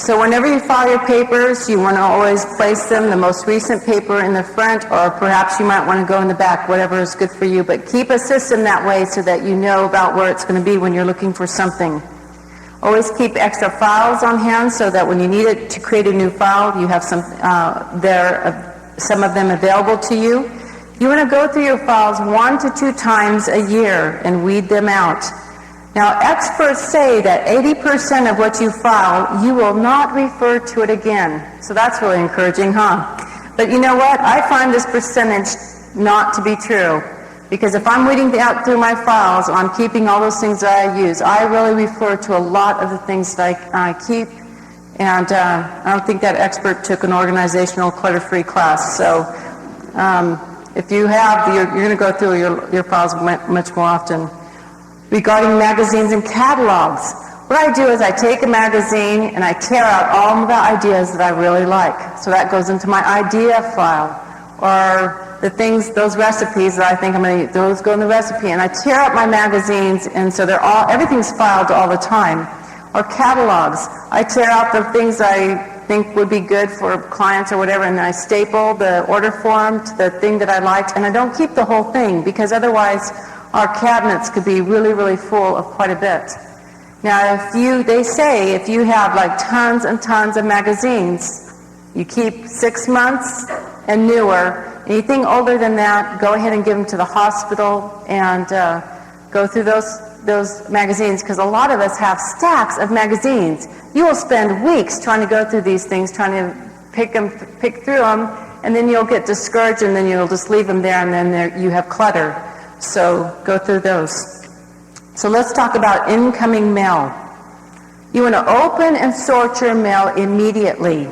So whenever you file your papers, you want to always place them, the most recent paper in the front, or perhaps you might want to go in the back, whatever is good for you. But keep a system that way so that you know about where it's going to be when you're looking for something. Always keep extra files on hand so that when you need it to create a new file, you have some of them available to you. You want to go through your files 1 to 2 times a year and weed them out. Now, experts say that 80% of what you file, you will not refer to it again. So that's really encouraging, huh? But you know what? I find this percentage not to be true. Because if I'm weeding out through my files, I'm keeping all those things that I use. I really refer to a lot of the things that I keep. And I don't think that expert took an organizational clutter-free class. So if you have, you're going to go through your files much more often. Regarding magazines and catalogs, what I do is I take a magazine and I tear out all of the ideas that I really like. So that goes into my idea file. Or the things, those recipes that I think I'm going to eat, those go in the recipe. And I tear out my magazines, and so everything's filed all the time. Or catalogs. I tear out the things I think would be good for clients or whatever, and I staple the order form to the thing that I liked, and I don't keep the whole thing, because otherwise our cabinets could be really, really full of quite a bit. Now, they say if you have like tons and tons of magazines, you keep 6 months and newer. Anything older than that, go ahead and give them to the hospital and go through those magazines, because a lot of us have stacks of magazines. You will spend weeks trying to go through these things, trying to pick through them, and then you'll get discouraged, and then you'll just leave them there, and then you have clutter. So go through those. So let's talk about incoming mail. You want to open and sort your mail immediately.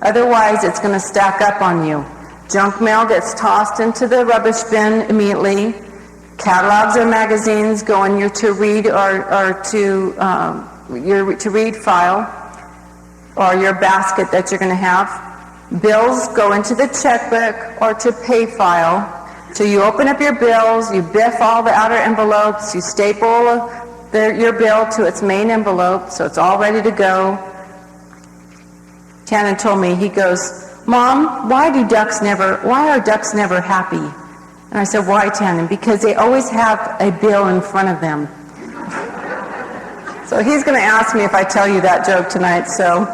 Otherwise, it's going to stack up on you. Junk mail gets tossed into the rubbish bin immediately. Catalogs or magazines go in your to read or your to read file, or your basket that you're going to have. Bills go into the checkbook or to pay file. So you open up your bills, you biff all the outer envelopes, you staple your bill to its main envelope, so it's all ready to go. Tannen told me, he goes, "Mom, why are ducks never happy?" And I said, "Why, Tannen?" "Because they always have a bill in front of them." So he's going to ask me if I tell you that joke tonight, so.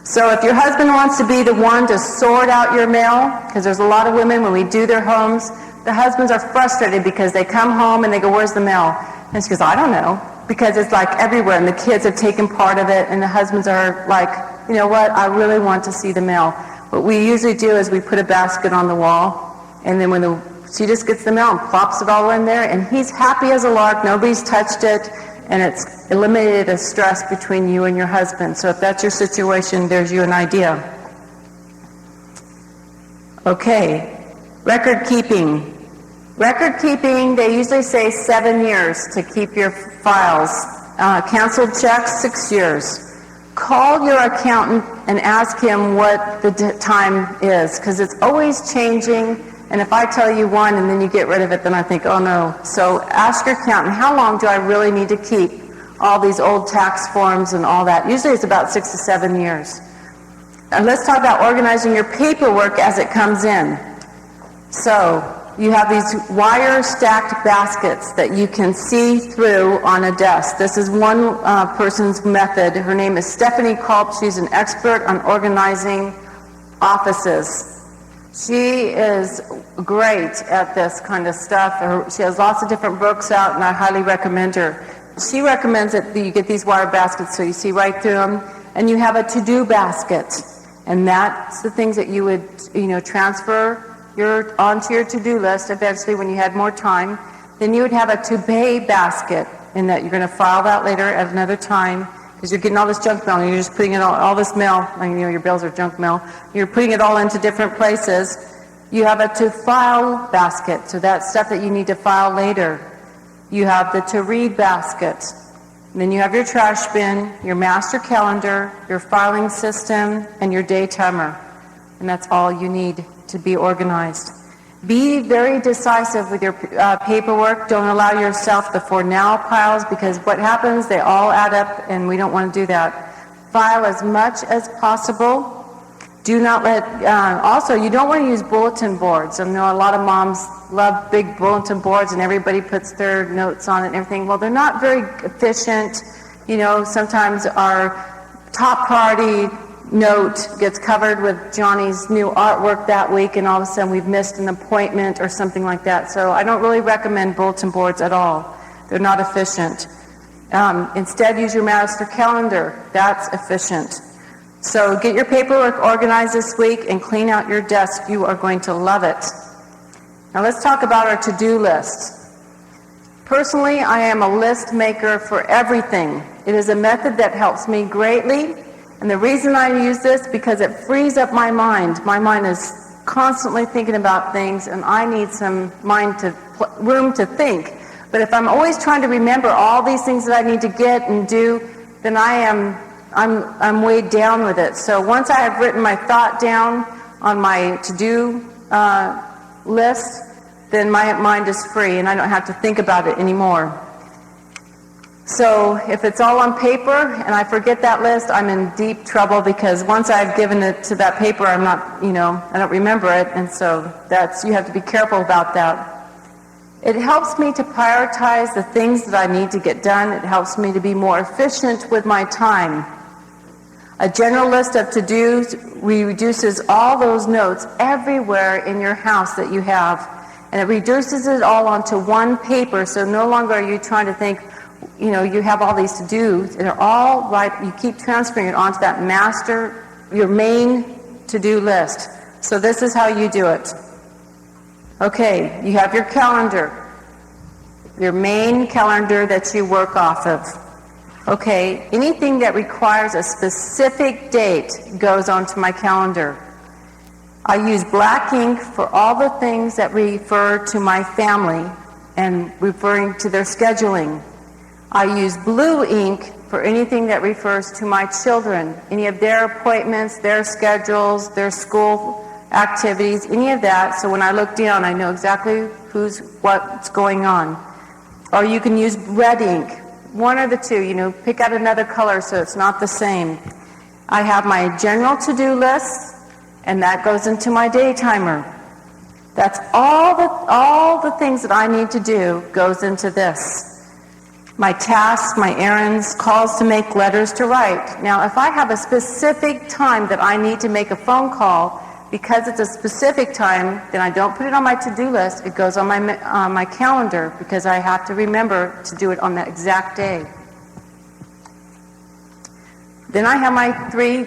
So if your husband wants to be the one to sort out your mail, because there's a lot of women, when we do their homes, the husbands are frustrated because they come home and they go, "Where's the mail?" And she goes, "I don't know," because it's like everywhere, and the kids have taken part of it, and the husbands are like, "You know what, I really want to see the mail." What we usually do is we put a basket on the wall, and then when she just gets the mail and plops it all in there, and he's happy as a lark, nobody's touched it, and it's eliminated a stress between you and your husband. So if that's your situation, there's you an idea. Okay, record keeping. Record keeping, they usually say 7 years to keep your files. Canceled checks, 6 years. Call your accountant and ask him what the time is, because it's always changing. And if I tell you one and then you get rid of it, then I think, oh no. So ask your accountant, how long do I really need to keep all these old tax forms and all that? Usually it's about 6 to 7 years. And let's talk about organizing your paperwork as it comes in. So you have these wire stacked baskets that you can see through on a desk. This is one person's method. Her name is Stephanie Culp. She's an expert on organizing offices. She is great at this kind of stuff. She has lots of different books out, and I highly recommend her. She recommends that you get these wire baskets so you see right through them, and you have a to-do basket, and that's the things that you would, transfer onto your to-do list eventually when you had more time. Then you would have a to-pay basket, in that you're going to file that later at another time, because you're getting all this junk mail, and you're just putting it all this mail, your bills are junk mail, you're putting it all into different places. You have a to-file basket, so that's stuff that you need to file later. You have the to-read basket. And then you have your trash bin, your master calendar, your filing system, and your day timer. And that's all you need to be organized. Be very decisive with your paperwork. Don't allow yourself the for now piles, because what happens, they all add up, and we don't want to do that. File as much as possible. Do not let, also, you don't want to use bulletin boards. I know a lot of moms love big bulletin boards and everybody puts their notes on it and everything. Well, they're not very efficient. You know, sometimes our top priority note gets covered with Johnny's new artwork that week, and all of a sudden we've missed an appointment or something like that. So I don't really recommend bulletin boards at all. They're not efficient. Instead, use your master calendar. That's efficient. So get your paperwork organized this week and clean out your desk. You are going to love it. Now let's talk about our to-do list. Personally, I am a list maker for everything. It is a method that helps me greatly. And the reason I use this, because it frees up my mind. My mind is constantly thinking about things, and I need some room to think. But if I'm always trying to remember all these things that I need to get and do, then I'm weighed down with it. So once I have written my thought down on my to-do list, then my mind is free and I don't have to think about it anymore. So if it's all on paper and I forget that list, I'm in deep trouble, because once I've given it to that paper, I'm not, I don't remember it, and so you have to be careful about that. It helps me to prioritize the things that I need to get done. It helps me to be more efficient with my time. A general list of to-dos reduces all those notes everywhere in your house that you have, and it reduces it all onto one paper, so no longer are you trying to think, you have all these to-dos, and they're all right. You keep transferring it onto that your main to-do list. So this is how you do it. Okay, you have your calendar, your main calendar that you work off of. Okay, anything that requires a specific date goes onto my calendar. I use black ink for all the things that refer to my family and referring to their scheduling. I use blue ink for anything that refers to my children, any of their appointments, their schedules, their school activities, any of that. So when I look down, I know exactly what's going on. Or you can use red ink, one or the two, pick out another color so it's not the same. I have my general to-do list, and that goes into my day timer. That's all the things that I need to do goes into this. My tasks, my errands, calls to make, letters to write. Now, if I have a specific time that I need to make a phone call, because it's a specific time, then I don't put it on my to-do list. It goes on my calendar, because I have to remember to do it on that exact day. Then I have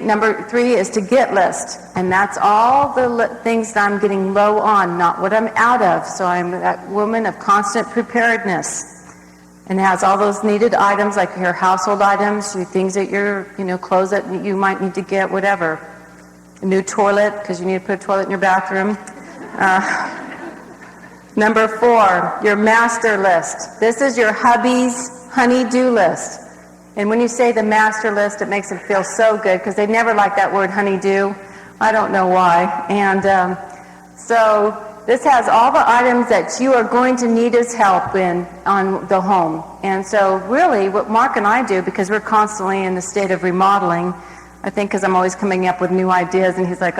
number 3 is to get list, and that's all the things that I'm getting low on, not what I'm out of. So I'm that woman of constant preparedness. And it has all those needed items, like your household items, your things that clothes that you might need to get, whatever. A new toilet, because you need to put a toilet in your bathroom. Number 4, your master list. This is your hubby's honey-do list. And when you say the master list, it makes them feel so good, because they never like that word honey-do. I don't know why. And so this has all the items that you are going to need his help on the home. And so really what Mark and I do, because we're constantly in the state of remodeling, I think because I'm always coming up with new ideas, and he's like,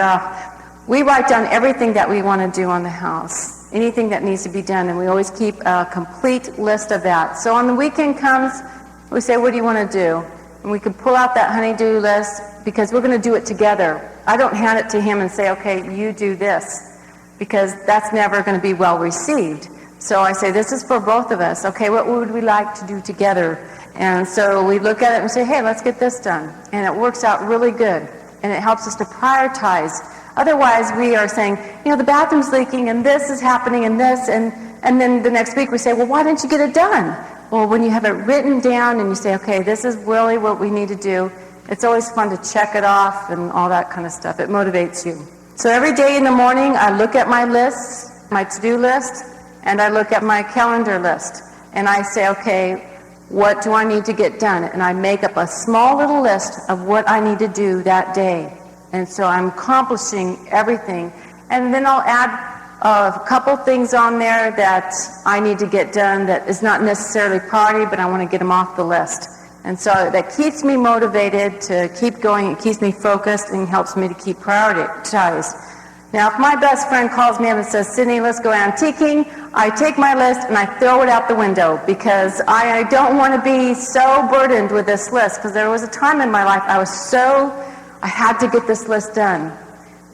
we write down everything that we want to do on the house, anything that needs to be done, and we always keep a complete list of that. So on the weekend comes, we say, what do you want to do? And we can pull out that honey-do list, because we're going to do it together. I don't hand it to him and say, okay, you do this, because that's never going to be well received. So I say, this is for both of us. Okay, what would we like to do together? And so we look at it and say, hey, let's get this done. And it works out really good. And it helps us to prioritize. Otherwise, we are saying, the bathroom's leaking, and this is happening, and this, and then the next week we say, well, why didn't you get it done? Well, when you have it written down and you say, okay, this is really what we need to do, it's always fun to check it off and all that kind of stuff. It motivates you. So every day in the morning, I look at my list, my to-do list, and I look at my calendar list. And I say, okay, what do I need to get done? And I make up a small little list of what I need to do that day. And so I'm accomplishing everything. And then I'll add a couple things on there that I need to get done that is not necessarily priority, but I want to get them off the list. And so that keeps me motivated to keep going. It keeps me focused and helps me to keep prioritized. Now, if my best friend calls me up and says, Sydney, let's go antiquing, I take my list and I throw it out the window because I don't want to be so burdened with this list, because there was a time in my life I had to get this list done.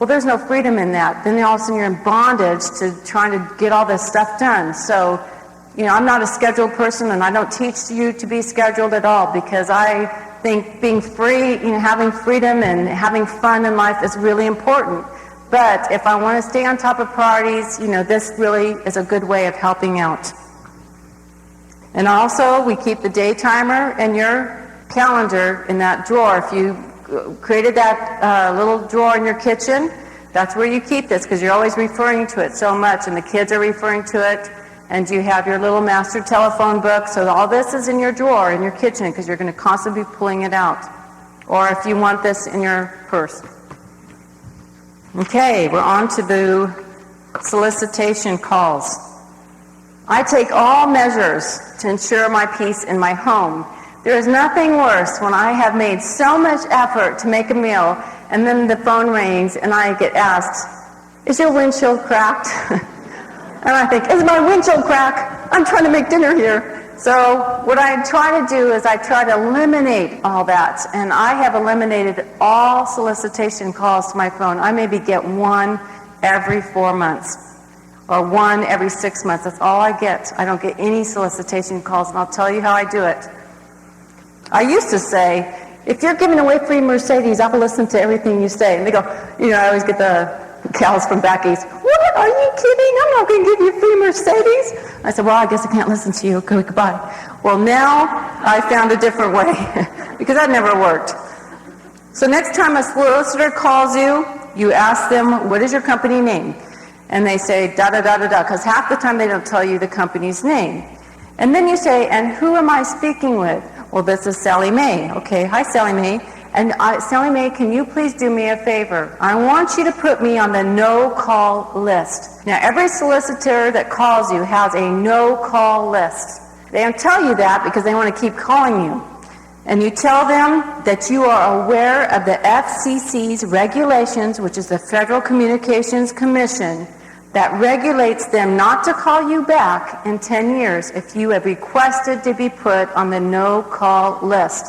Well, there's no freedom in that. Then all of a sudden you're in bondage to trying to get all this stuff done. So, I'm not a scheduled person, and I don't teach you to be scheduled at all, because I think being free, having freedom and having fun in life is really important. But if I want to stay on top of priorities, this really is a good way of helping out. And also, we keep the day timer and your calendar in that drawer. If you created that little drawer in your kitchen, that's where you keep this, because you're always referring to it so much, and the kids are referring to it, and you have your little master telephone book. So all this is in your drawer in your kitchen, because you're going to constantly be pulling it out. Or if you want this in your purse. Okay, we're on to the solicitation calls. I take all measures to ensure my peace in my home. There is nothing worse when I have made so much effort to make a meal, and then the phone rings and I get asked, is your windshield cracked? And I think, is my windshield cracked? I'm trying to make dinner here. So what I try to do is I try to eliminate all that, and I have eliminated all solicitation calls to my phone. I maybe get one every 4 months or one every 6 months. That's all I get. I don't get any solicitation calls, and I'll tell you how I do it. I used to say, if you're giving away free Mercedes, I will listen to everything you say. And they go, I always get the gals from back east, what, are you kidding? I'm not going to give you free Mercedes. I said, well, I guess I can't listen to you. Okay, goodbye. Well, now I found a different way because that never worked. So next time a solicitor calls you, you ask them, what is your company name? And they say, da-da-da-da-da, because half the time they don't tell you the company's name. And then you say, and who am I speaking with? Well, this is Sally Mae. Okay, hi, Sally Mae. And Sally Mae, can you please do me a favor? I want you to put me on the no-call list. Now, every solicitor that calls you has a no-call list. They don't tell you that because they want to keep calling you. And you tell them that you are aware of the FCC's regulations, which is the Federal Communications Commission, that regulates them not to call you back in 10 years if you have requested to be put on the no-call list.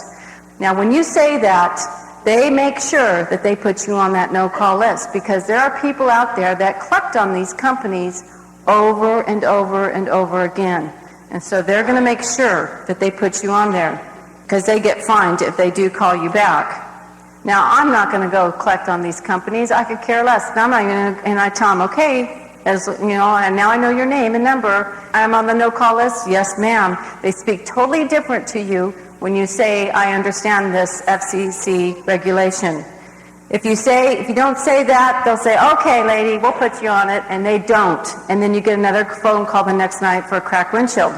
Now, when you say that, they make sure that they put you on that no-call list, because there are people out there that collect on these companies over and over and over again. And so they're going to make sure that they put you on there, because they get fined if they do call you back. Now, I'm not going to go collect on these companies. I could care less. I'm not going to, and I tell them, okay, and now I know your name and number. I'm on the no-call list. Yes, ma'am. They speak totally different to you when you say, I understand this FCC regulation. If you don't say that, they'll say, okay, lady, we'll put you on it, and they don't. And then you get another phone call the next night for a cracked windshield.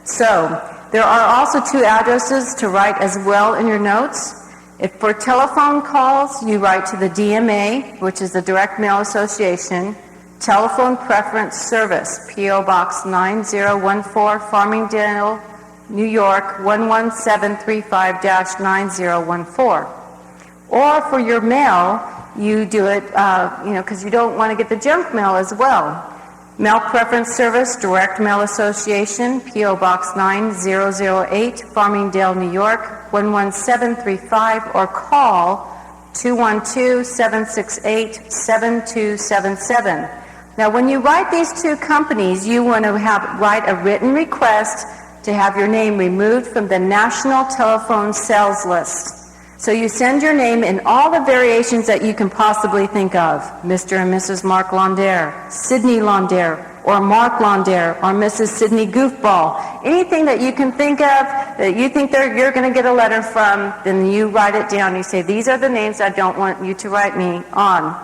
So there are also 2 addresses to write as well in your notes. If for telephone calls, you write to the DMA, which is the Direct Mail Association, Telephone Preference Service, P.O. Box 9014, Farmingdale, New York 11735-9014. Or for your mail, you do it, because you don't want to get the junk mail as well. Mail Preference Service, Direct Mail Association, P.O. Box 9008, Farmingdale, New York 11735, or call 212-768-7277. Now, when you write these 2 companies, you want to write a written request to have your name removed from the National Telephone Sales List. So you send your name in all the variations that you can possibly think of. Mr. and Mrs. Mark Laundere, Sydney Laundere, or Mark Laundere, or Mrs. Sydney Goofball. Anything that you can think of that you think you're going to get a letter from, then you write it down. You say, these are the names I don't want you to write me on.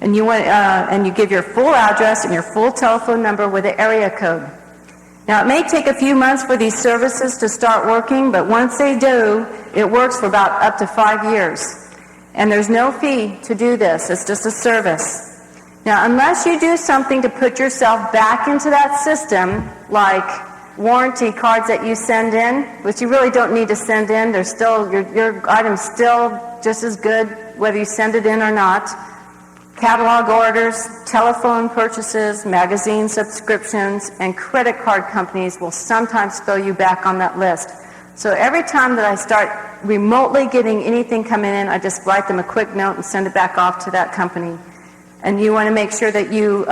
And you give your full address and your full telephone number with an area code. Now, it may take a few months for these services to start working, but once they do, it works for about up to 5 years. And there's no fee to do this. It's just a service. Now, unless you do something to put yourself back into that system, like warranty cards that you send in, which you really don't need to send in, they're still, your item's still just as good whether you send it in or not. Catalog orders, telephone purchases, magazine subscriptions, and credit card companies will sometimes throw you back on that list. So every time that I start remotely getting anything coming in, I just write them a quick note and send it back off to that company. And you want to make sure that you,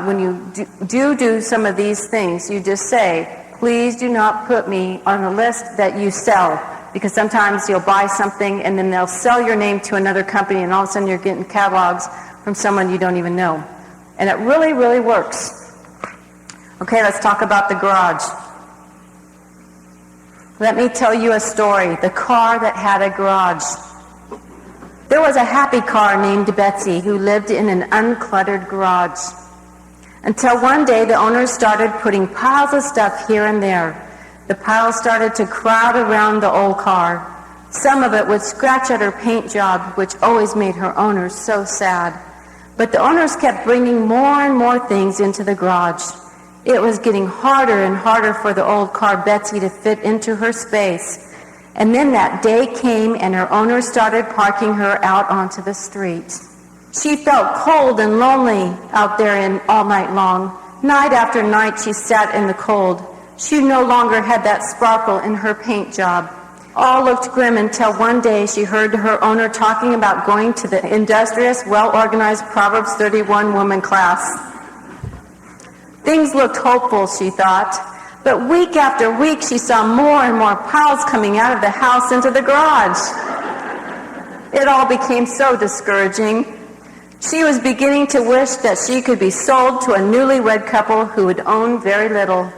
when you do some of these things, you just say, please do not put me on the list that you sell. Because sometimes you'll buy something and then they'll sell your name to another company and all of a sudden you're getting catalogs from someone you don't even know. And it really, really works. Okay, let's talk about the garage. Let me tell you a story. The car that had a garage. There was a happy car named Betsy who lived in an uncluttered garage. Until one day the owners started putting piles of stuff here and there. The piles started to crowd around the old car. Some of it would scratch at her paint job, which always made her owners so sad. But the owners kept bringing more and more things into the garage. It was getting harder and harder for the old car Betsy to fit into her space. And then that day came and her owners started parking her out onto the street. She felt cold and lonely out there all night long. Night after night she sat in the cold. She no longer had that sparkle in her paint job. All looked grim until one day she heard her owner talking about going to the Industrious, well-organized Proverbs 31 woman class. Things looked hopeful, she thought, but week after week she saw more and more piles coming out of the house into the garage. It all became so discouraging. She was beginning to wish that she could be sold to a newlywed couple who would own very little.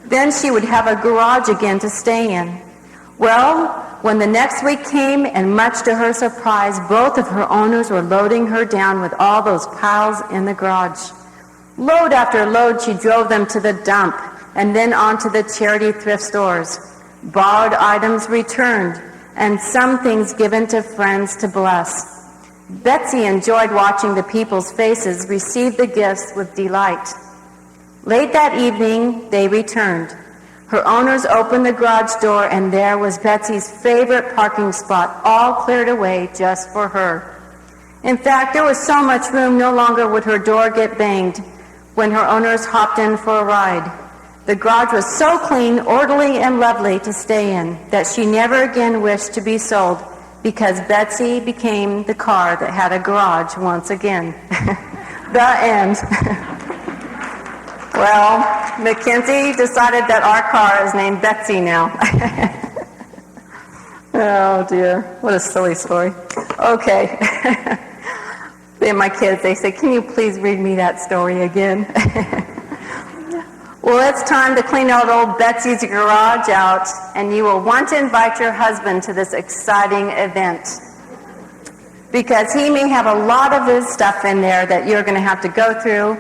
Then she would have a garage again to stay in. Well, when the next week came, and much to her surprise, both of her owners were loading her down with all those piles in the garage. Load after load, she drove them to the dump and then on to the charity thrift stores. Borrowed items returned, and some things given to friends to bless. Betsy enjoyed watching the people's faces receive the gifts with delight. Late that evening, they returned. Her owners opened the garage door, and there was Betsy's favorite parking spot, all cleared away just for her. In fact, there was so much room, no longer would her door get banged when her owners hopped in for a ride. The garage was so clean, orderly, and lovely to stay in that she never again wished to be sold, because Betsy became the car that had a garage once again. The end. Well, Mackenzie decided that our car is named Betsy now. Oh dear, what a silly story. Okay. Then my kids, they say, can you please read me that story again? Well, it's time to clean out old Betsy's garage out, and you will want to invite your husband to this exciting event, because he may have a lot of his stuff in there that you're going to have to go through.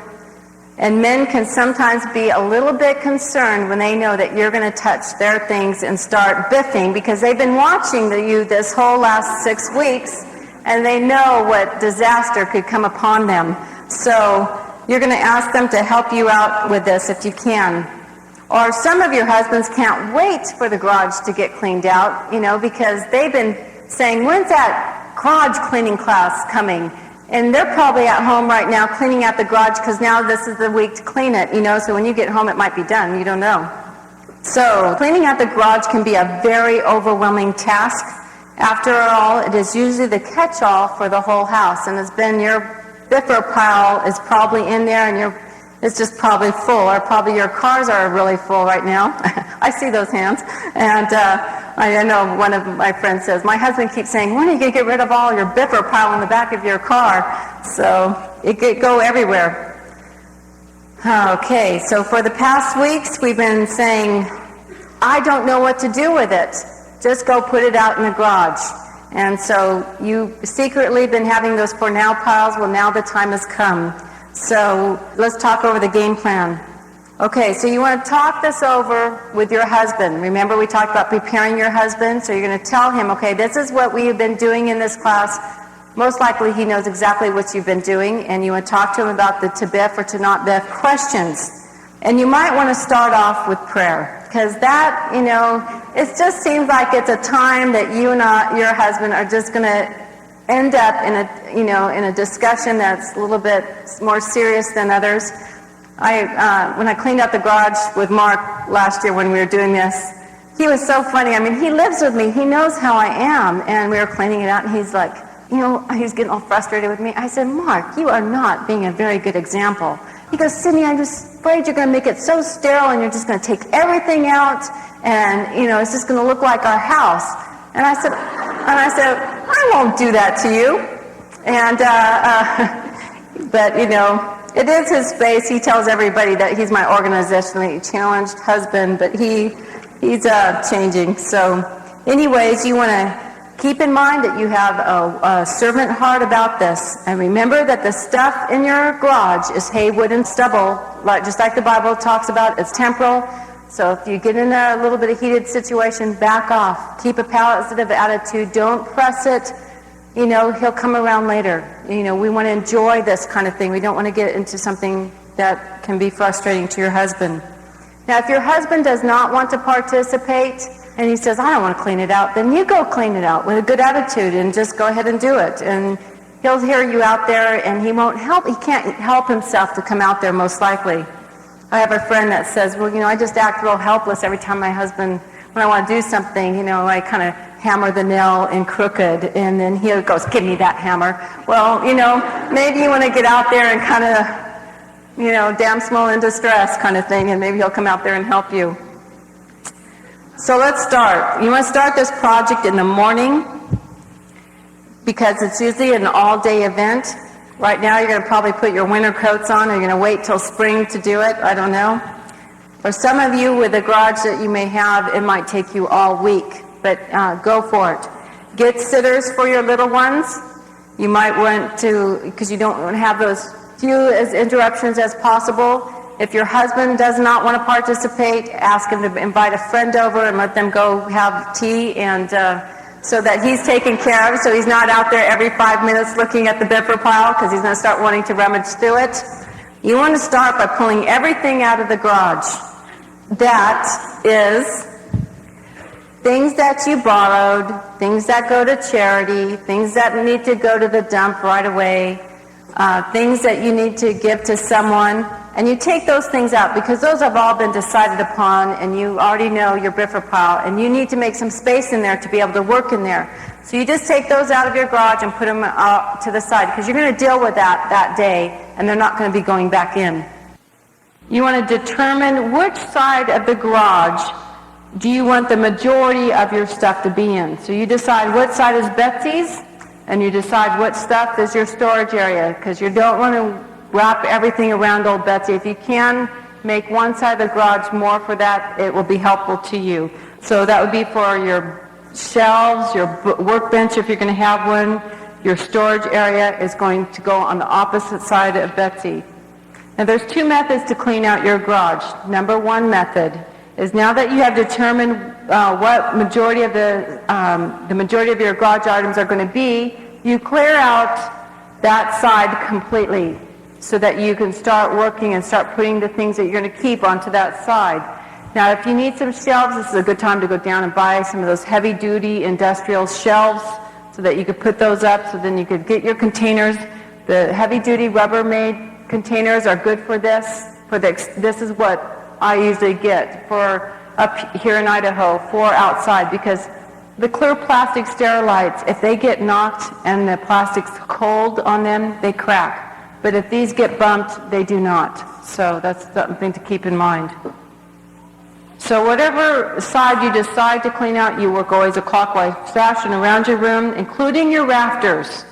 And men can sometimes be a little bit concerned when they know that you're going to touch their things and start biffing, because they've been watching you this whole last 6 weeks, and they know what disaster could come upon them. So you're going to ask them to help you out with this if you can. Or some of your husbands can't wait for the garage to get cleaned out, because they've been saying, when's that garage cleaning class coming? And they're probably at home right now cleaning out the garage, because now this is the week to clean it, so when you get home it might be done. You don't know. So cleaning out the garage can be a very overwhelming task. After all, it is usually the catch-all for the whole house, and it's been your biffer pile is probably in there, and it's just probably full, or probably your cars are really full right now. I see those hands. And I know one of my friends says, my husband keeps saying, when are you going to get rid of all your biffer pile in the back of your car? So it could go everywhere. Okay, so for the past weeks, we've been saying, I don't know what to do with it. Just go put it out in the garage. And so you secretly been having those for now piles. Well, now the time has come. So let's talk over the game plan. Okay, so you want to talk this over with your husband. Remember, we talked about preparing your husband. So you're going to tell him, okay, this is what we have been doing in this class. most likely he knows exactly what you've been doing, and you want to talk to him about the to biff or to not biff questions. And you might want to start off with prayer, because that, it just seems like it's a time that you and your husband are just going to end up in a discussion that's a little bit more serious than others. When I cleaned out the garage with Mark last year when we were doing this, he was so funny. I mean, he lives with me. He knows how I am. And we were cleaning it out, and he's like, he's getting all frustrated with me. I said, Mark, you are not being a very good example. He goes, Sydney, I'm just afraid you're going to make it so sterile, and you're just going to take everything out, and, it's just going to look like our house. And I said, I won't do that to you. And, but, it is his space. He tells everybody that he's my organizationally challenged husband, but he's changing. So anyways, you want to keep in mind that you have a servant heart about this. And remember that the stuff in your garage is hay, wood, and stubble, just like the Bible talks about. It's temporal. So if you get in a little bit of heated situation, back off. Keep a positive attitude. Don't press it. He'll come around later. We want to enjoy this kind of thing. We don't want to get into something that can be frustrating to your husband. Now, if your husband does not want to participate, and he says, I don't want to clean it out, then you go clean it out with a good attitude and just go ahead and do it. And he'll hear you out there, and he can't help himself to come out there most likely. I have a friend that says, well, I just act real helpless every time my husband, when I want to do something, I kind of hammer the nail in crooked, and then he goes, give me that hammer. Well, maybe you want to get out there and kind of, damn small in distress kind of thing, and maybe he'll come out there and help you. So let's start. You want to start this project in the morning, because it's usually an all-day event. Right now you're going to probably put your winter coats on, or you're going to wait till spring to do it. I don't know. For some of you with the garage that you may have, it might take you all week, but go for it. Get sitters for your little ones. You might want to, because you don't want to have those few as interruptions as possible. If your husband does not want to participate, ask him to invite a friend over and let them go have tea, and so that he's taken care of, so he's not out there every 5 minutes looking at the biffer pile, because he's going to start wanting to rummage through it. You want to start by pulling everything out of the garage. That is things that you borrowed, things that go to charity, things that need to go to the dump right away, things that you need to give to someone. And you take those things out, because those have all been decided upon, and you already know your biffer pile, and you need to make some space in there to be able to work in there. So you just take those out of your garage and put them out to the side, because you're going to deal with that day, and they're not going to be going back in. You want to determine which side of the garage do you want the majority of your stuff to be in. So you decide what side is Betsy's, and you decide what stuff is your storage area, because you don't want to wrap everything around old Betsy. If you can make one side of the garage more for that, it will be helpful to you. So that would be for your shelves, your workbench if you're going to have one. Your storage area is going to go on the opposite side of Betsy. Now there's two methods to clean out your garage. Number one method is, now that you have determined what majority of the majority of your garage items are going to be, you clear out that side completely, so that you can start working and start putting the things that you're going to keep onto that side. Now, if you need some shelves, this is a good time to go down and buy some of those heavy-duty industrial shelves, so that you could put those up, so then you could get your containers. The heavy-duty Rubbermaid containers are good for this. This is what I usually get for up here in Idaho for outside, because the clear plastic Sterilites, if they get knocked and the plastic's cold on them, they crack. But if these get bumped, they do not. So that's something to keep in mind. So whatever side you decide to clean out, you work always a clockwise fashion around your room, including your rafters.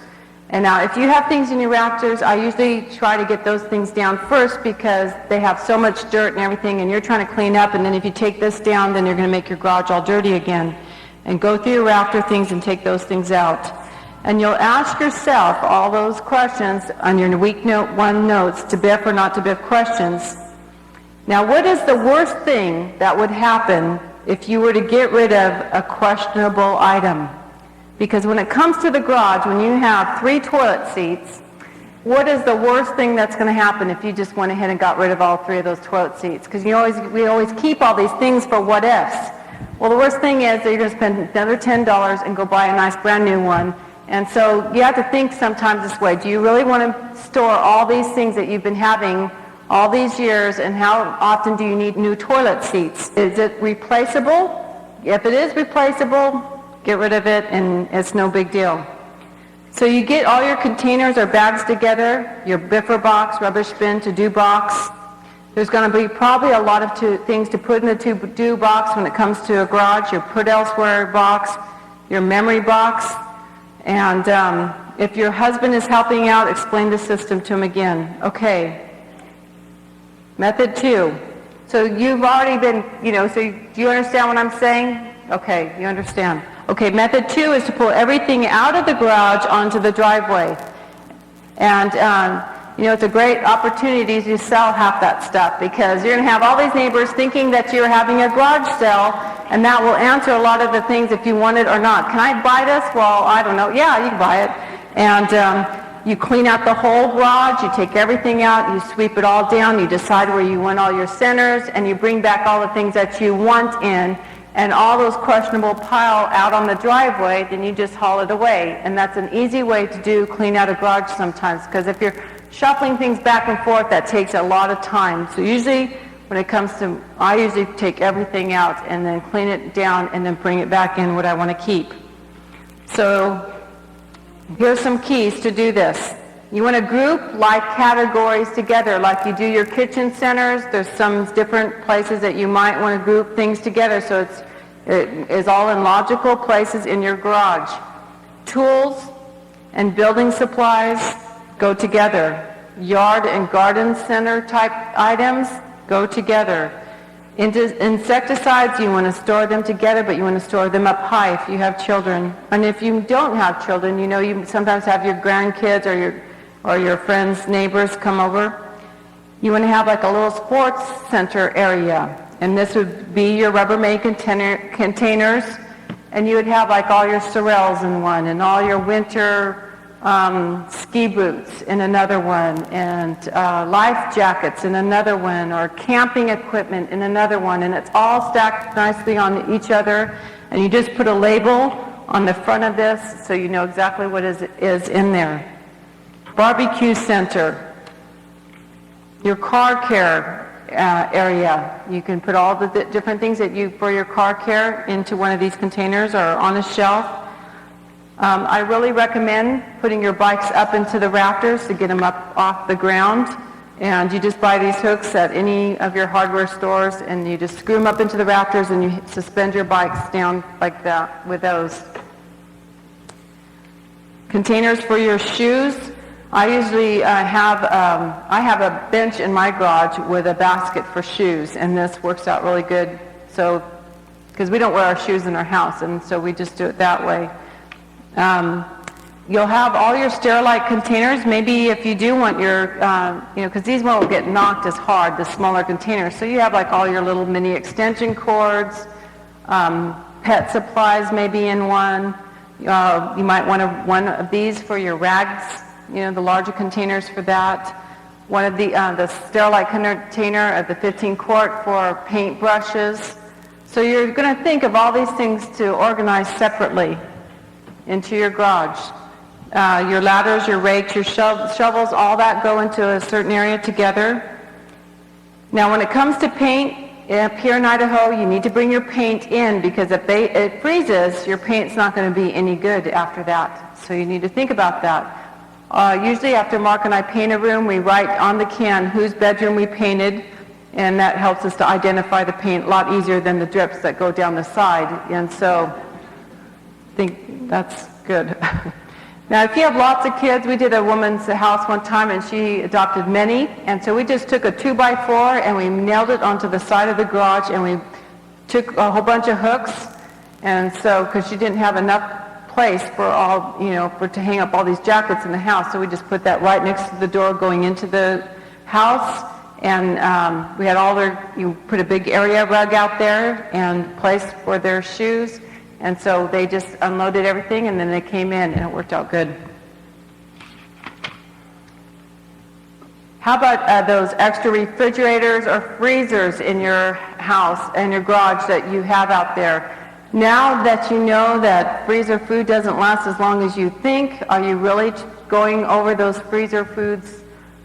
And now, if you have things in your rafters, I usually try to get those things down first, because they have so much dirt and everything, and you're trying to clean up, and then if you take this down, then you're going to make your garage all dirty again. And go through your rafter things and take those things out. And you'll ask yourself all those questions on your week note 1 notes, to biff or not to biff questions. Now, what is the worst thing that would happen if you were to get rid of a questionable item? Because when it comes to the garage, when you have 3 toilet seats, what is the worst thing that's going to happen if you just went ahead and got rid of all 3 of those toilet seats? Because we always keep all these things for what ifs. Well, the worst thing is that you're going to spend another $10 and go buy a nice brand new one. And so you have to think sometimes this way. Do you really want to store all these things that you've been having all these years, and how often do you need new toilet seats? Is it replaceable? If it is replaceable, get rid of it, and it's no big deal. So you get all your containers or bags together, your biffer box, rubbish bin, to-do box. There's going to be probably a lot of things to put in the to-do box when it comes to a garage, your put elsewhere box, your memory box. And if your husband is helping out, explain the system to him again. Okay. Method 2. So you've already been, so do you understand what I'm saying? Okay, you understand. Okay, method 2 is to pull everything out of the garage onto the driveway. And, it's a great opportunity to sell half that stuff, because you're going to have all these neighbors thinking that you're having a garage sale, and that will answer a lot of the things if you want it or not. Can I buy this? Well, I don't know. Yeah, you can buy it. And you clean out the whole garage, you take everything out, you sweep it all down, you decide where you want all your centers, and you bring back all the things that you want in, and all those questionable pile out on the driveway, then you just haul it away. And that's an easy way to clean out a garage sometimes, because if you're shuffling things back and forth, that takes a lot of time. So usually when it comes to, I usually take everything out and then clean it down and then bring it back in what I want to keep. So here's some keys to do this. You want to group like categories together, like you do your kitchen centers. There's some different places that you might want to group things together, so it is all in logical places in your garage. Tools and building supplies go together. Yard and garden center type items go together. Insecticides, you want to store them together, but you want to store them up high if you have children. And if you don't have children, you sometimes have your grandkids or your friends, neighbors come over. You want to have like a little sports center area. And this would be your Rubbermaid containers. And you would have like all your Sorels in one, and all your winter ski boots in another one, and life jackets in another one, or camping equipment in another one, and it's all stacked nicely on each other, and you just put a label on the front of this so you know exactly what is in there. Barbecue center, your car care area. You can put all the different things for your car care into one of these containers or on a shelf. I really recommend putting your bikes up into the rafters to get them up off the ground. And you just buy these hooks at any of your hardware stores, and you just screw them up into the rafters, and you suspend your bikes down like that with those. Containers for your shoes. I usually have a bench in my garage with a basket for shoes, and this works out really good. So, because we don't wear our shoes in our house, and so we just do it that way. You'll have all your Sterilite containers. Maybe if you do want your, because these won't get knocked as hard, the smaller containers. So you have like all your little mini extension cords, pet supplies maybe in one. You might want one of these for your rags, the larger containers for that. One of the Sterilite container of the 15 quart for paint brushes. So you're going to think of all these things to organize separately into your garage. Your ladders, your rakes, your shovels, all that go into a certain area together. Now when it comes to paint, up here in Idaho, you need to bring your paint in, because if it freezes, your paint's not going to be any good after that. So you need to think about that. Usually after Mark and I paint a room, we write on the can whose bedroom we painted, and that helps us to identify the paint a lot easier than the drips that go down the side. And so I think that's good. Now, if you have lots of kids, we did a woman's house one time, and she adopted many, and so we just took a 2x4 and we nailed it onto the side of the garage, and we took a whole bunch of hooks, and so because she didn't have enough place for all, to hang up all these jackets in the house, so we just put that right next to the door going into the house, and we had you put a big area rug out there and place for their shoes. And so they just unloaded everything, and then they came in, and it worked out good. How about those extra refrigerators or freezers in your house and your garage that you have out there? Now that you know that freezer food doesn't last as long as you think, are you really going over those freezer foods,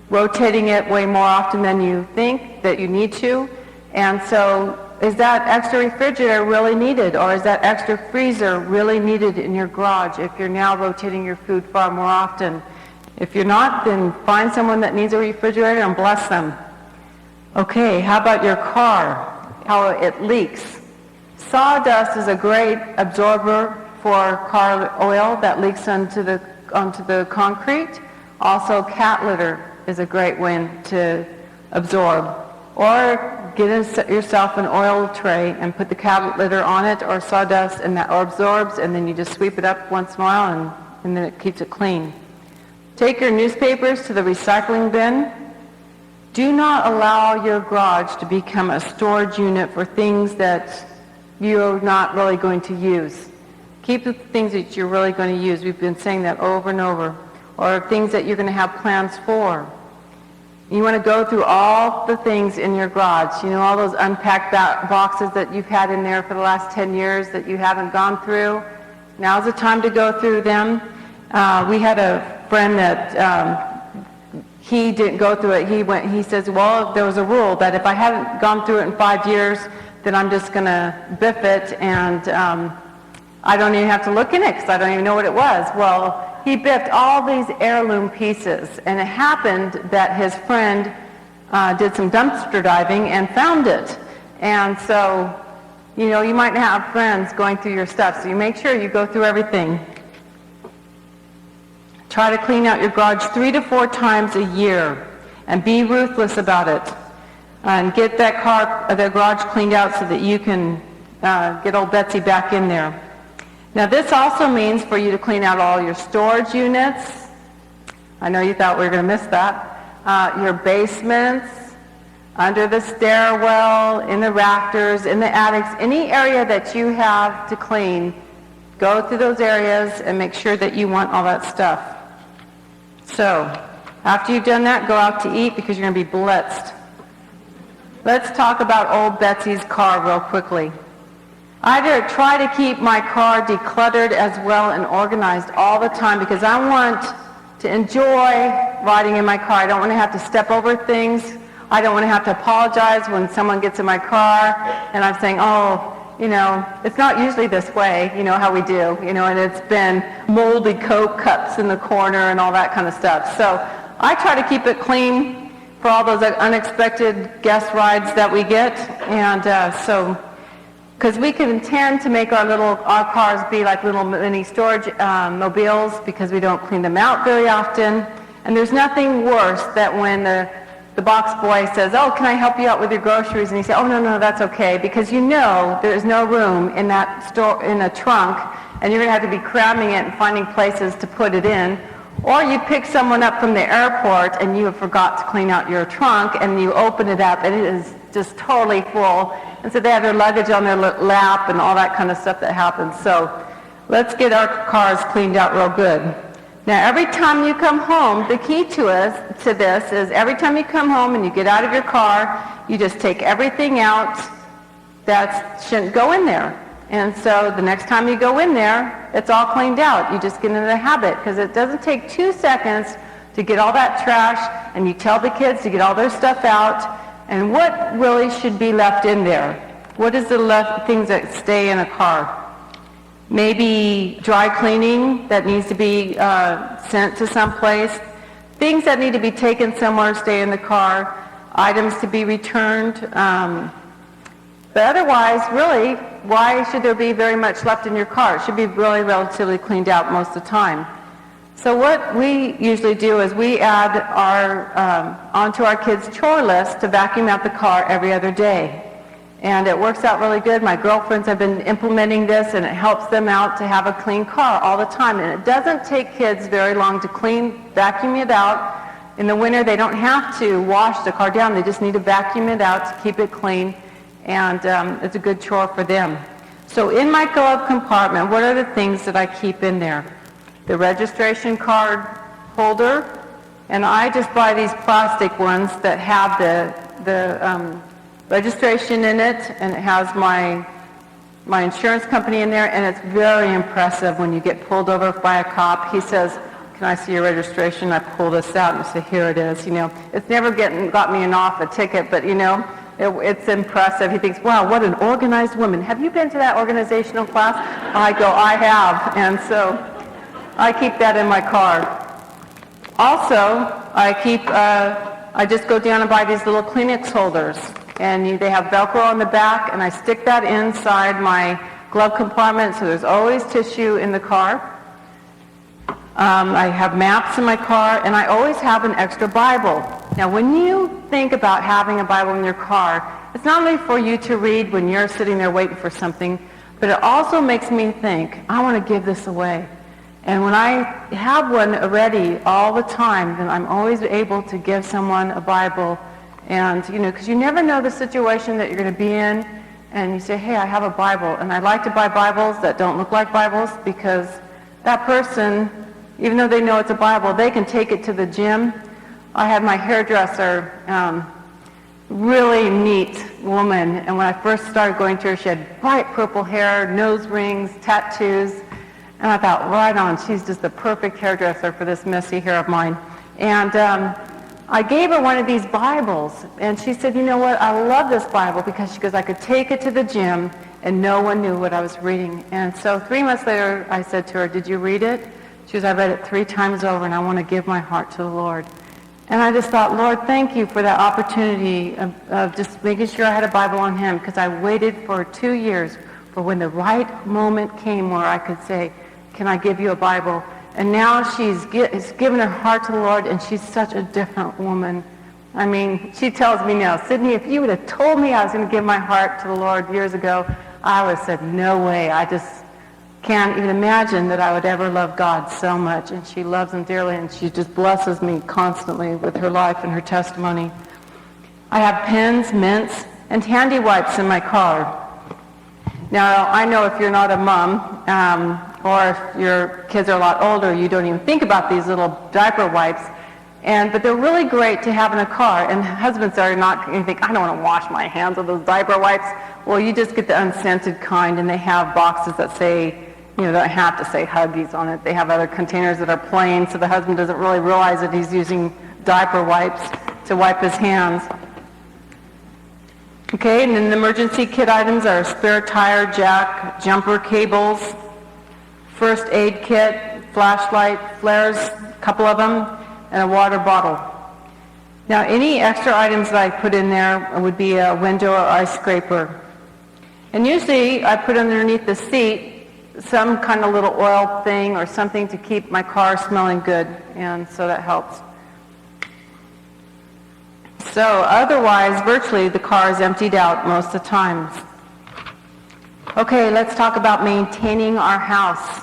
rotating it way more often than you think that you need to? And so is that extra refrigerator really needed, or is that extra freezer really needed in your garage if you're now rotating your food far more often? If you're not, then find someone that needs a refrigerator and bless them. Okay, how about your car? How it leaks. Sawdust is a great absorber for car oil that leaks onto the concrete. Also, cat litter is a great one to absorb. Or get yourself an oil tray and put the cat litter on it, or sawdust, and that absorbs, and then you just sweep it up once in a while, and then it keeps it clean. Take your newspapers to the recycling bin. Do not allow your garage to become a storage unit for things that you're not really going to use. Keep the things that you're really going to use. We've been saying that over and over. Or things that you're going to have plans for. You want to go through all the things in your garage. You know, all those unpacked boxes that you've had in there for the last 10 years that you haven't gone through. Now's the time to go through them. We had a friend that he didn't go through it. He says, well, there was a rule that if I hadn't gone through it in 5 years, then I'm just going to biff it, and I don't even have to look in it because I don't even know what it was. Well, he biffed all these heirloom pieces, and it happened that his friend did some dumpster diving and found it. And so, you know, you might have friends going through your stuff, so you make sure you go through everything. Try to clean out your garage 3 to 4 times a year, and be ruthless about it. And get the garage cleaned out so that you can get old Betsy back in there. Now this also means for you to clean out all your storage units. I know you thought we were going to miss that. Your basements, under the stairwell, in the rafters, in the attics, any area that you have to clean, go through those areas and make sure that you want all that stuff. So, after you've done that, go out to eat because you're going to be blitzed. Let's talk about old Betsy's car real quickly. I try to keep my car decluttered as well and organized all the time because I want to enjoy riding in my car. I don't want to have to step over things. I don't want to have to apologize when someone gets in my car and I'm saying, oh, you know, it's not usually this way, you know, how we do, you know, and it's been moldy Coke cups in the corner and all that kind of stuff. So I try to keep it clean for all those unexpected guest rides that we get. And because we can tend to make our cars be like little mini storage mobiles because we don't clean them out very often. And there's nothing worse than when the box boy says, oh, can I help you out with your groceries? And you say, oh, no, that's okay, because you know there's no room in that store, in a trunk, and you're going to have to be cramming it and finding places to put it in. Or you pick someone up from the airport and you have forgot to clean out your trunk, and you open it up and it is just totally full. And so they have their luggage on their lap and all that kind of stuff that happens. So let's get our cars cleaned out real good. Now, every time you come home, the key to this is every time you come home and you get out of your car, you just take everything out that shouldn't go in there. And so the next time you go in there, it's all cleaned out. You just get into the habit because it doesn't take 2 seconds to get all that trash, and you tell the kids to get all their stuff out. And what really should be left in there? What is the things that stay in a car? Maybe dry cleaning that needs to be sent to someplace. Things that need to be taken somewhere stay in the car. Items to be returned. But otherwise, really, why should there be very much left in your car? It should be really relatively cleaned out most of the time. So what we usually do is we add onto our kids' chore list to vacuum out the car every other day. And it works out really good. My girlfriends have been implementing this, and it helps them out to have a clean car all the time. And it doesn't take kids very long to vacuum it out. In the winter, they don't have to wash the car down. They just need to vacuum it out to keep it clean. And it's a good chore for them. So in my glove compartment, what are the things that I keep in there? The registration card holder, and I just buy these plastic ones that have the registration in it, and it has my insurance company in there, and it's very impressive when you get pulled over by a cop. He says, "Can I see your registration?" I pull this out and say, "Here it is." It's never got me off a ticket, but it's impressive. He thinks, "Wow, what an organized woman. Have you been to that organizational class?" I go, "I have," and so I keep that in my car. Also, I just go down and buy these little Kleenex holders, and they have Velcro on the back, and I stick that inside my glove compartment, so there's always tissue in the car. I have maps in my car, and I always have an extra Bible. Now, when you think about having a Bible in your car, it's not only for you to read when you're sitting there waiting for something, but it also makes me think, I want to give this away. And when I have one ready all the time, then I'm always able to give someone a Bible. And, because you never know the situation that you're going to be in, and you say, "Hey, I have a Bible." And I like to buy Bibles that don't look like Bibles, because that person, even though they know it's a Bible, they can take it to the gym. I had my hairdresser, really neat woman, and when I first started going to her, she had bright purple hair, nose rings, tattoos, and I thought, right on, she's just the perfect hairdresser for this messy hair of mine. And I gave her one of these Bibles, and she said, "You know what, I love this Bible," because she goes, "I could take it to the gym, and no one knew what I was reading." And so 3 months later, I said to her, "Did you read it?" She goes, "I read it 3 times over, and I want to give my heart to the Lord." And I just thought, Lord, thank you for that opportunity of just making sure I had a Bible on hand, because I waited for 2 years for when the right moment came where I could say, "Can I give you a Bible?" And now she's given her heart to the Lord, and she's such a different woman. I mean, she tells me now, "Sydney, if you would have told me I was going to give my heart to the Lord years ago, I would have said, no way. I just can't even imagine that I would ever love God so much." And she loves him dearly, and she just blesses me constantly with her life and her testimony. I have pens, mints, and handy wipes in my car. Now, I know if you're not a mom, or if your kids are a lot older, you don't even think about these little diaper wipes. But they're really great to have in a car. And husbands are not going to think, "I don't want to wash my hands with those diaper wipes." Well, you just get the unscented kind, and they have boxes that say, that have to say Huggies on it. They have other containers that are plain, so the husband doesn't really realize that he's using diaper wipes to wipe his hands. Okay, and then the emergency kit items are a spare tire jack, jumper cables, first aid kit, flashlight, flares, a couple of them, and a water bottle. Now, any extra items that I put in there would be a window or ice scraper. And usually I put underneath the seat some kind of little oil thing or something to keep my car smelling good, and so that helps. So otherwise, virtually, the car is emptied out most of the times. Okay, let's talk about maintaining our house.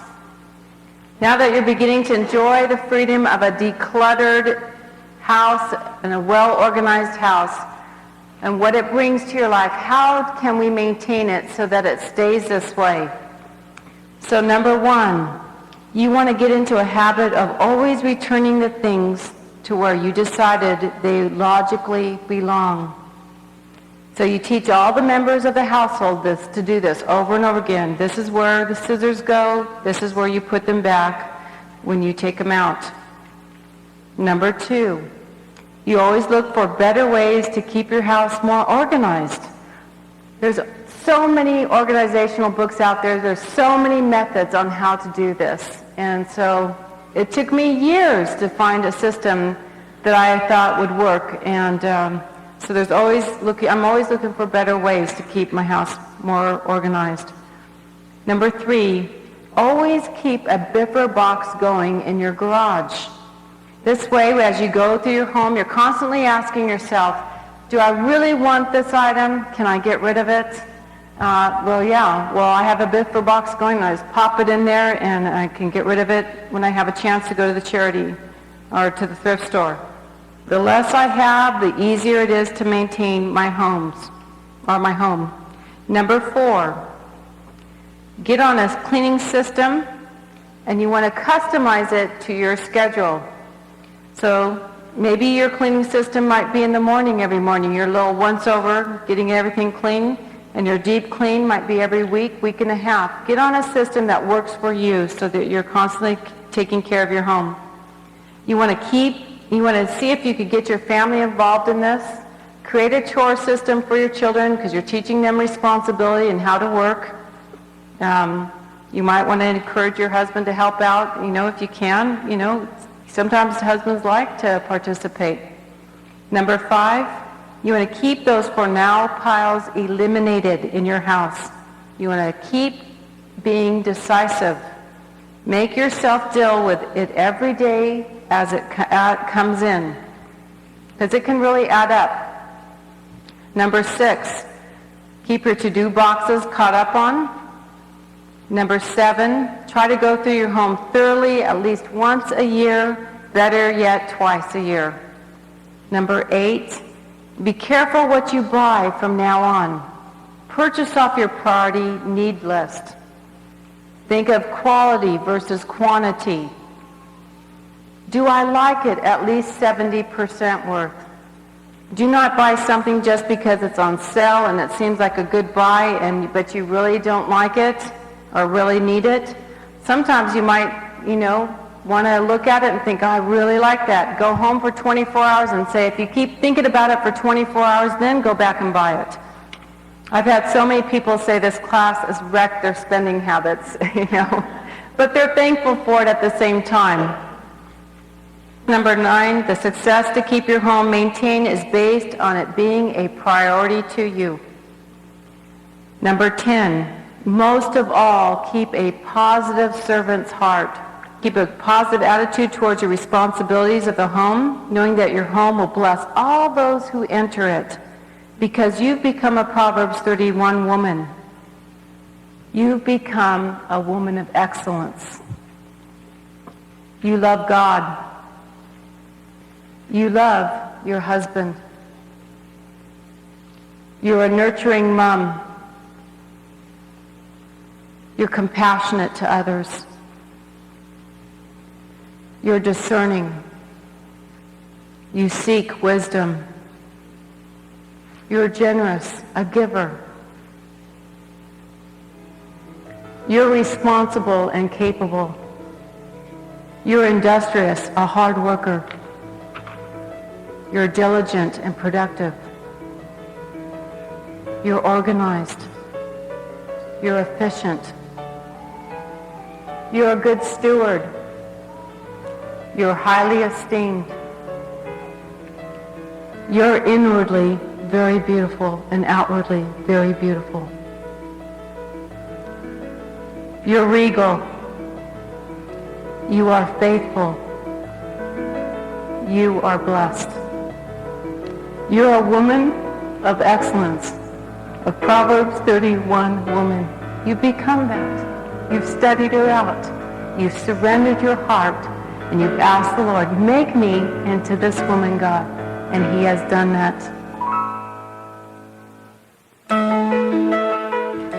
Now that you're beginning to enjoy the freedom of a decluttered house and a well-organized house and what it brings to your life, how can we maintain it so that it stays this way? So number 1, you want to get into a habit of always returning the things to where you decided they logically belong. So you teach all the members of the household to do this over and over again. This is where the scissors go. This is where you put them back when you take them out. Number 2, you always look for better ways to keep your house more organized. There's so many organizational books out there. There's so many methods on how to do this. And so it took me years to find a system that I thought would work. And so I'm always looking for better ways to keep my house more organized. Number 3, always keep a biffer box going in your garage. This way, as you go through your home, you're constantly asking yourself, do I really want this item? Can I get rid of it? I have a biffer box going, and I just pop it in there, and I can get rid of it when I have a chance to go to the charity or to the thrift store. The less I have, the easier it is to maintain my home. Number 4, Get on a cleaning system, and you want to customize it to your schedule. So maybe your cleaning system might be in the morning every morning, your little once-over, getting everything clean, and your deep clean might be every week, week and a half. Get on a system that works for you so that you're constantly taking care of your home. You want to see if you could get your family involved in this. Create a chore system for your children because you're teaching them responsibility and how to work. You might want to encourage your husband to help out, if you can. Sometimes husbands like to participate. Number 5, you want to keep those for now piles eliminated in your house. You want to keep being decisive. Make yourself deal with it every day as it comes in, because it can really add up. Number 6, keep your to-do boxes caught up on. Number 7, try to go through your home thoroughly at least once a year, better yet twice a year. Number 8, be careful what you buy from now on. Purchase off your priority need list. Think of quality versus quantity. Do I like it at least 70% worth? Do not buy something just because it's on sale and it seems like a good buy, but you really don't like it or really need it. Sometimes you might, want to look at it and think, I really like that. Go home for 24 hours and say, if you keep thinking about it for 24 hours, then go back and buy it. I've had so many people say this class has wrecked their spending habits, but they're thankful for it at the same time. Number 9, the success to keep your home maintained is based on it being a priority to you. Number 10, most of all, keep a positive servant's heart. Keep a positive attitude towards your responsibilities of the home, knowing that your home will bless all those who enter it, because you've become a Proverbs 31 woman. You've become a woman of excellence. You love God. You love your husband. You're a nurturing mom. You're compassionate to others. You're discerning. You seek wisdom. You're generous, a giver. You're responsible and capable. You're industrious, a hard worker. You're diligent and productive. You're organized. You're efficient. You're a good steward. You're highly esteemed. You're inwardly very beautiful and outwardly very beautiful. You're regal. You are faithful. You are blessed. You're a woman of excellence, a Proverbs 31 woman. You've become that. You've studied her out. You've surrendered your heart, and you've asked the Lord, make me into this woman, God. And he has done that.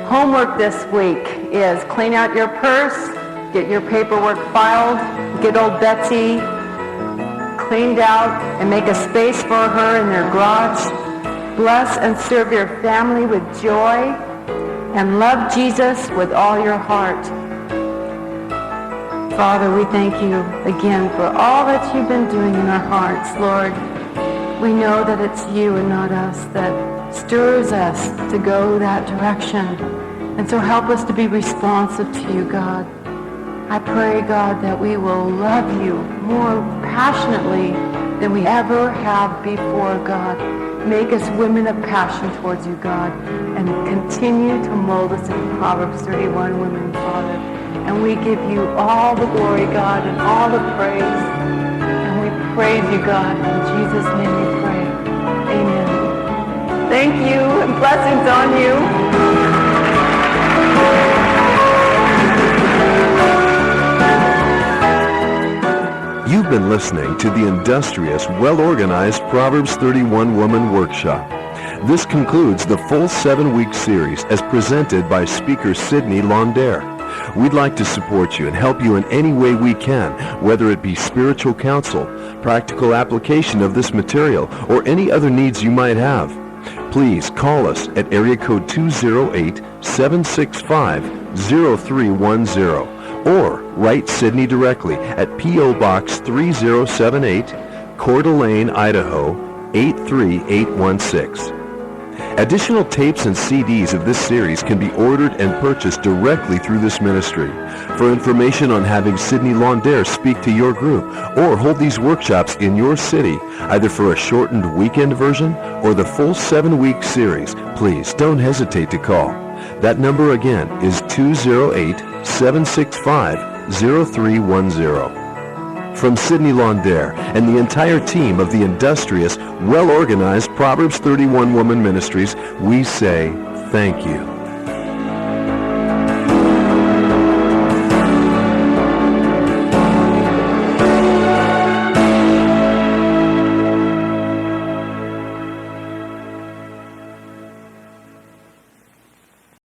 Homework this week is clean out your purse, get your paperwork filed, get old Betsy cleaned out, and make a space for her in their garage. Bless and serve your family with joy, and love Jesus with all your heart. Father, we thank you again for all that you've been doing in our hearts, Lord. We know that it's you and not us that stirs us to go that direction. And so help us to be responsive to you, God. I pray, God, that we will love you more passionately than we ever have before, God. Make us women of passion towards you, God, and continue to mold us in Proverbs 31 women, Father. And we give you all the glory, God, and all the praise. And we praise you, God. In Jesus' name we pray. Amen. Thank you, and blessings on you. You've been listening to the Industrious, Well-Organized Proverbs 31 Woman Workshop. This concludes the full 7-week series as presented by speaker Sidney Laundere. We'd like to support you and help you in any way we can, whether it be spiritual counsel, practical application of this material, or any other needs you might have. Please call us at area code 208-765-0310 or write Sidney directly at P.O. Box 3078, Coeur d'Alene, Idaho 83816. Additional tapes and CDs of this series can be ordered and purchased directly through this ministry. For information on having Sidney Laundere speak to your group or hold these workshops in your city, either for a shortened weekend version or the full 7-week series, please don't hesitate to call. That number again is 208-765-0310. From Sidney Laundere and the entire team of the Industrious, well-organized Proverbs 31 Woman Ministries, we say thank you.